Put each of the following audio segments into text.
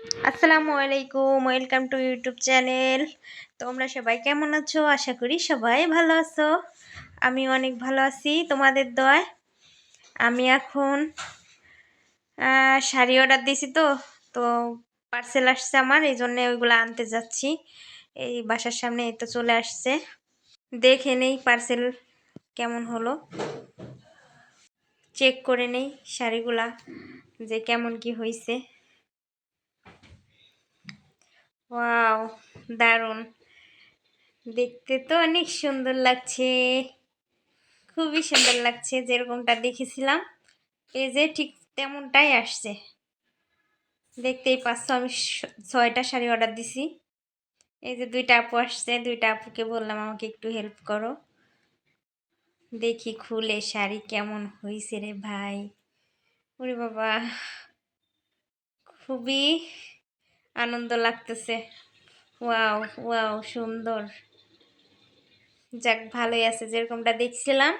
আসসালামু আলাইকুম, welcome to YouTube channel. তোমরা সবাই কেমন আছো? আশা করি সবাই ভালো আছো। আমি অনেক ভালো আছি তোমাদের দয়ায়। আমি এখন শাড়ি অর্ডার দিয়েছি, তো পার্সেল আসছে আমার, এই জন্যে ওইগুলো আনতে যাচ্ছি। এই বাসার সামনে এই তো চলে আসছে। দেখে নেই পার্সেল কেমন হলো, চেক করে নেই শাড়িগুলা যে কেমন কি হয়েছে। ওয়াও, দারুণ! দেখতে তো অনেক সুন্দর লাগছে, খুবই সুন্দর লাগছে। যেরকমটা দেখেছিলাম পেজে ঠিক তেমনটাই আসছে। দেখতেই পাচ্ছ, আমি 6টা শাড়ি অর্ডার দিছি। এই যে 2টা আপু আসছে, 2টা আপুকে বললাম আমাকে একটু হেল্প করো। দেখি খুলে শাড়ি কেমন হয়েছে রে ভাই। ওরে বাবা, খুবই আনন্দ লাগতেছে। ওয়াও ওয়াও, সুন্দর। যাক, ভালোই আছে, যেরকমটা দেখছিলাম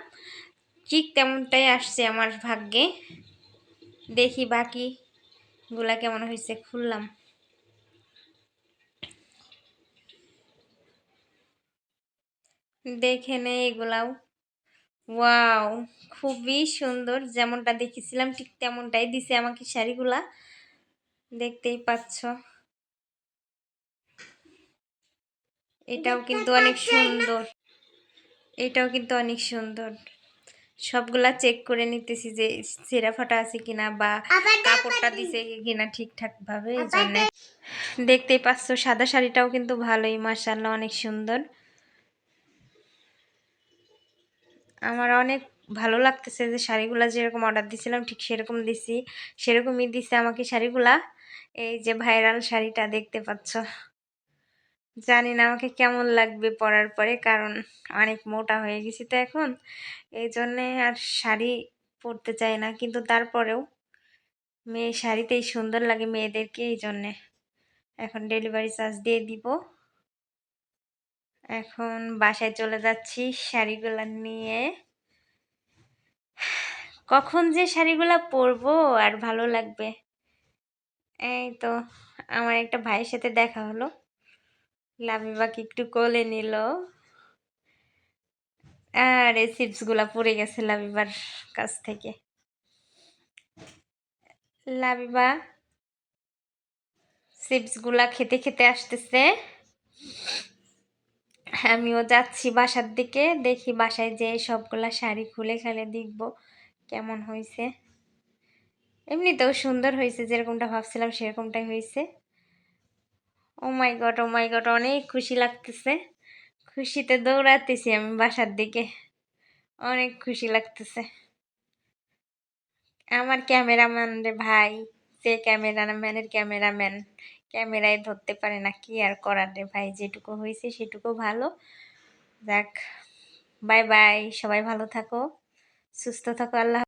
ঠিক তেমনটাই আসছে আমার ভাগ্যে। দেখি বাকিগুলা কেমন হয়েছে। খুললাম, দেখে নে এগুলাও। ওয়াও, খুবই সুন্দর। যেমনটা দেখেছিলাম ঠিক তেমনটাই দিছে আমাকে শাড়িগুলা, দেখতেই পাচ্ছ। এটাও কিন্তু অনেক সুন্দর, এটাও কিন্তু অনেক সুন্দর। সবগুলা চেক করে নিতেছি যে ছেঁড়া ফাটা আছে কিনা বা কাপড়টা দিছে কিনা ঠিকঠাক ভাবে, এই জন্য। দেখতেই পাচ্ছ সাদা শাড়িটাও কিন্তু ভালোই, মাশাআল্লাহ, অনেক সুন্দর। আমার অনেক ভালো লাগতেছে যে শাড়িগুলা যেরকম অর্ডার দিছিলাম ঠিক সেরকম দিছি, সেরকমই দিছে আমাকে শাড়িগুলা। এই যে ভাইরাল শাড়িটা দেখতে পাচ্ছ, জানি না আমাকে কেমন লাগবে পরার পরে, কারণ অনেক মোটা হয়ে গেছি তো এখন, এই জন্যে আর শাড়ি পরতে চাই না। কিন্তু তারপরেও মেয়ে শাড়িতেই সুন্দর লাগে মেয়েদেরকে, এই জন্যে এখন ডেলিভারি চার্জ দিয়ে দিব। এখন বাসায় চলে যাচ্ছি শাড়িগুলা নিয়ে। কখন যে শাড়িগুলা পরবো আর ভালো লাগবে। এই তো আমার একটা ভাইয়ের সাথে দেখা হলো, লাবিবাকে একটু কোলে নিল, আর এই চিপসগুলা পড়ে গেছে লাবিবার কাছ থেকে। লাবিবা চিপসগুলা খেতে খেতে আসতেছে, আমিও যাচ্ছি বাসার দিকে। দেখি বাসায় যে সবগুলা শাড়ি খুলে খেলে দেখবো কেমন হয়েছে। এমনিতেও সুন্দর হয়েছে, যেরকমটা ভাবছিলাম সেরকমটাই হয়েছে। ও মাই গড, ও মাই গড, অনেক খুশি লাগতেছে। খুশিতে দৌড়াতেছি আমি বাসার দিকে, অনেক খুশি লাগতেছে। আমার ক্যামেরাম্যান রে ভাই, যে ক্যামেরাম্যানের ক্যামেরাম্যান ক্যামেরায় ধরতে পারে না, কি আর করার রে ভাই। যেটুকু হয়েছে সেটুকু ভালো। যাক, বাই বাই, সবাই ভালো থাকো, সুস্থ থাকো, আল্লাহ।